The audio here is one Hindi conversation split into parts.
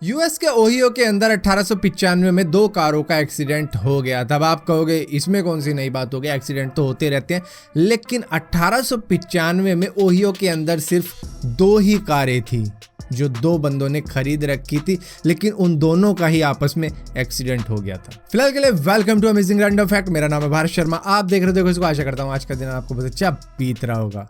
यूएस के ओहियो के अंदर 1895 में 2 कारों का एक्सीडेंट हो गया। तब आप कहोगे इसमें कौन सी नई बात हो गई, एक्सीडेंट तो होते रहते हैं। लेकिन 1895 में ओहियो के अंदर सिर्फ 2 ही कारें थी जो 2 बंदों ने खरीद रखी थी, लेकिन उन दोनों का ही आपस में एक्सीडेंट हो गया था। फिलहाल के लिए welcome to amazing random fact. मेरा नाम है भारत शर्मा, आप देख रहे हो। आशा करता हूँ आज का दिन आपको बहुत अच्छा बीत रहा होगा।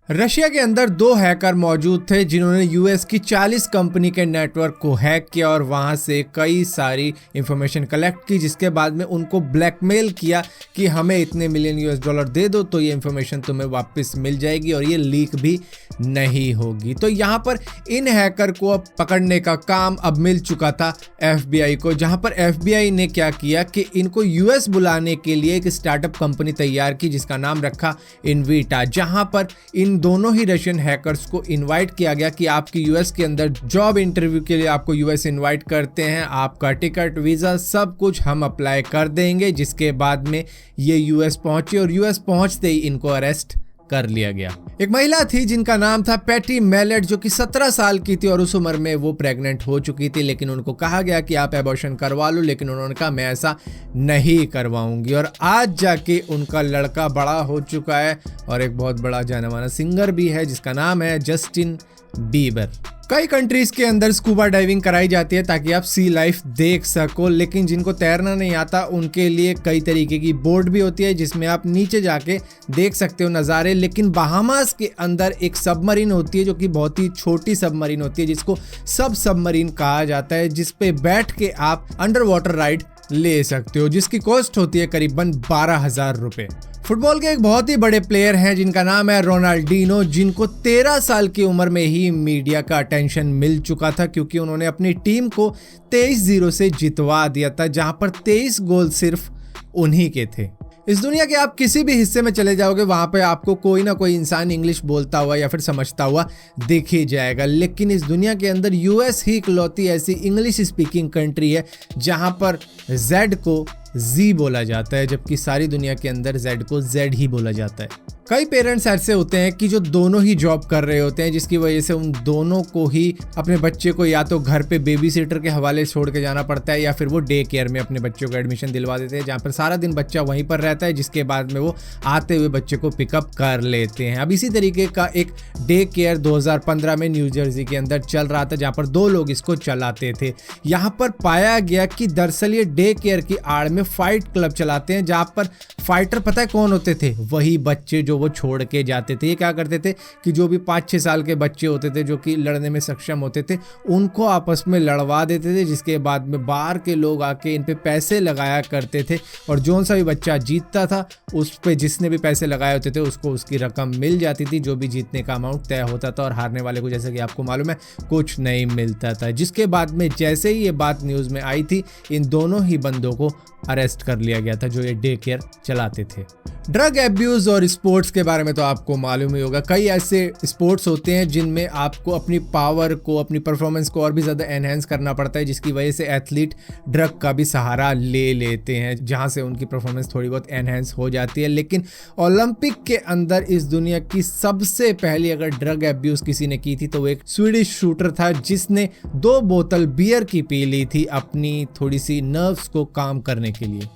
रशिया के अंदर 2 हैकर मौजूद थे जिन्होंने यूएस की 40 कंपनी के नेटवर्क को हैक किया और वहां से कई सारी इंफॉर्मेशन कलेक्ट की, जिसके बाद में उनको ब्लैकमेल किया कि हमें इतने मिलियन $US दे दो तो ये इंफॉर्मेशन तुम्हें वापस मिल जाएगी और ये लीक भी नहीं होगी। तो यहाँ पर इन हैकर को अब पकड़ने का काम अब मिल चुका था FBI को, जहाँ पर FBI ने क्या किया कि इनको यूएस बुलाने के लिए एक स्टार्टअप कंपनी तैयार की जिसका नाम रखा इनवीटा, जहाँ पर इन दोनों ही रशियन हैकर्स को इनवाइट किया गया कि आपकी यूएस के अंदर जॉब इंटरव्यू के लिए आपको यूएस इनवाइट करते हैं, आपका टिकट वीजा सब कुछ हम अप्लाई कर देंगे। जिसके बाद में ये यूएस पहुंचे और यूएस पहुंचते ही इनको अरेस्ट कर लिया गया। एक महिला थी जिनका नाम था पैटी मेलेट, जो कि 17 साल की थी और उस उम्र में वो प्रेग्नेंट हो चुकी थी, लेकिन उनको कहा गया कि आप एबॉर्शन करवा लो, लेकिन उन्होंने कहा मैं ऐसा नहीं करवाऊंगी। और आज जाके उनका लड़का बड़ा हो चुका है और एक बहुत बड़ा जाना माना सिंगर भी है जिसका नाम है जस्टिन बीबर। कई कंट्रीज के अंदर स्कूबा डाइविंग कराई जाती है ताकि आप सी लाइफ देख सको, लेकिन जिनको तैरना नहीं आता उनके लिए कई तरीके की बोट भी होती है जिसमें आप नीचे जाके देख सकते हो नज़ारे। लेकिन बहामास के अंदर एक सबमरीन होती है जो कि बहुत ही छोटी सबमरीन होती है जिसको सबमरीन कहा जाता है, जिस पे बैठ के आप अंडर वाटर राइड ले सकते हो, जिसकी कॉस्ट होती है करीबन 12,000 रुपये। फुटबॉल के एक बहुत ही बड़े प्लेयर हैं जिनका नाम है रोनाल्डिनो, जिनको 13 साल की उम्र में ही मीडिया का अटेंशन मिल चुका था क्योंकि उन्होंने अपनी टीम को 23-0 से जितवा दिया था, जहां पर 23 गोल सिर्फ उन्हीं के थे। इस दुनिया के आप किसी भी हिस्से में चले जाओगे वहां पे आपको कोई ना कोई इंसान इंग्लिश बोलता हुआ या फिर समझता हुआ दिख ही जाएगा, लेकिन इस दुनिया के अंदर यूएस ही इकलौती ऐसी इंग्लिश स्पीकिंग कंट्री है जहां पर जेड को जी बोला जाता है, जबकि सारी दुनिया के अंदर जेड को जेड ही बोला जाता है। कई पेरेंट्स ऐसे होते हैं कि जो दोनों ही जॉब कर रहे होते हैं, जिसकी वजह से उन दोनों को ही अपने बच्चे को या तो घर पे बेबी सिटर के हवाले छोड़ के जाना पड़ता है या फिर वो डे केयर में अपने बच्चों को एडमिशन दिलवा देते हैं, जहाँ पर सारा दिन बच्चा वहीं पर रहता है, जिसके बाद में वो आते हुए बच्चे को पिकअप कर लेते हैं। अब इसी तरीके का एक डे केयर 2015 में न्यू जर्सी के अंदर चल रहा था, जहाँ पर 2 लोग इसको चलाते थे। यहाँ पर पाया गया कि दरअसल ये डे केयर की आड़ में फाइट क्लब चलाते हैं, जहाँ पर फाइटर पता है कौन होते थे, वही बच्चे जो वो छोड़ के जाते थे। ये क्या करते थे कि जो भी 5-6 साल के बच्चे होते थे जो कि लड़ने में सक्षम होते थे उनको आपस में लड़वा देते थे, जिसके बाद में बाहर के लोग आके इन पे पैसे लगाया करते थे और जो सा भी बच्चा जीतता था उस पे जिसने भी पैसे लगाए होते थे उसको उसकी रकम मिल जाती थी, जो भी जीतने का अमाउंट तय होता था, और हारने वाले को जैसे कि आपको मालूम है कुछ नहीं मिलता था। जिसके बाद में जैसे ही ये बात न्यूज़ में आई थी इन दोनों ही बंदों को अरेस्ट कर लिया गया था जो ये डे केयर चलाते थे। ड्रग एब्यूज और स्पोर्ट्स के बारे में तो आपको मालूम ही होगा, कई ऐसे स्पोर्ट्स होते हैं जिनमें आपको अपनी पावर को, अपनी परफॉर्मेंस को और भी ज़्यादा एनहेंस करना पड़ता है, जिसकी वजह से एथलीट ड्रग का भी सहारा ले लेते हैं, जहां से उनकी परफॉर्मेंस थोड़ी बहुत एनहेंस हो जाती है। लेकिन ओलंपिक के अंदर इस दुनिया की सबसे पहली अगर ड्रग एब्यूज किसी ने की थी तो वो एक स्वीडिश शूटर था जिसने 2 बोतल बियर की पी ली थी अपनी थोड़ी सी नर्व्स को काम करने के लिए।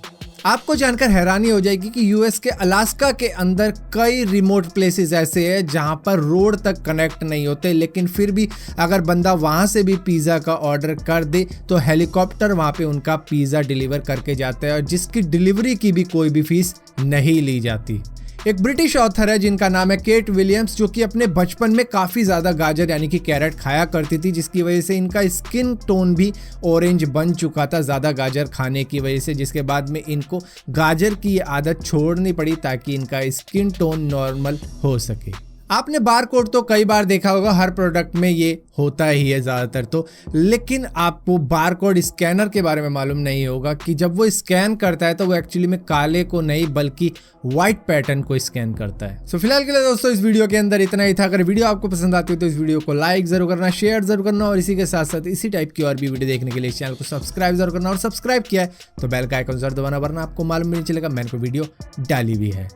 आपको जानकर हैरानी हो जाएगी कि यूएस के अलास्का के अंदर कई रिमोट प्लेसेस ऐसे हैं जहां पर रोड तक कनेक्ट नहीं होते, लेकिन फिर भी अगर बंदा वहां से भी पिज़्ज़ा का ऑर्डर कर दे तो हेलीकॉप्टर वहां पे उनका पिज़्ज़ा डिलीवर करके जाता है और जिसकी डिलीवरी की भी कोई भी फीस नहीं ली जाती। एक ब्रिटिश ऑथर है जिनका नाम है केट विलियम्स, जो कि अपने बचपन में काफ़ी ज़्यादा गाजर यानी कि कैरेट खाया करती थी, जिसकी वजह से इनका स्किन टोन भी ऑरेंज बन चुका था ज़्यादा गाजर खाने की वजह से, जिसके बाद में इनको गाजर की आदत छोड़नी पड़ी ताकि इनका स्किन टोन नॉर्मल हो सके। आपने बार कोड तो कई बार देखा होगा, हर प्रोडक्ट में ये होता ही है ज़्यादातर तो, लेकिन आपको बार कोड स्कैनर के बारे में मालूम नहीं होगा कि जब वो स्कैन करता है तो वो एक्चुअली में काले को नहीं बल्कि व्हाइट पैटर्न को स्कैन करता है। सो फिलहाल के लिए दोस्तों इस वीडियो के अंदर इतना ही था। अगर वीडियो आपको पसंद आती हो तो इस वीडियो को लाइक जरूर करना, शेयर जरूर करना और इसी के साथ साथ इसी टाइप की और भी वीडियो देखने के लिए इस चैनल को सब्सक्राइब जरूर करना, और सब्सक्राइब किया है तो बेल का आइकन जरूर दबाना, वरना आपको मालूम नहीं चलेगा मैंने कोई वीडियो डाली भी है।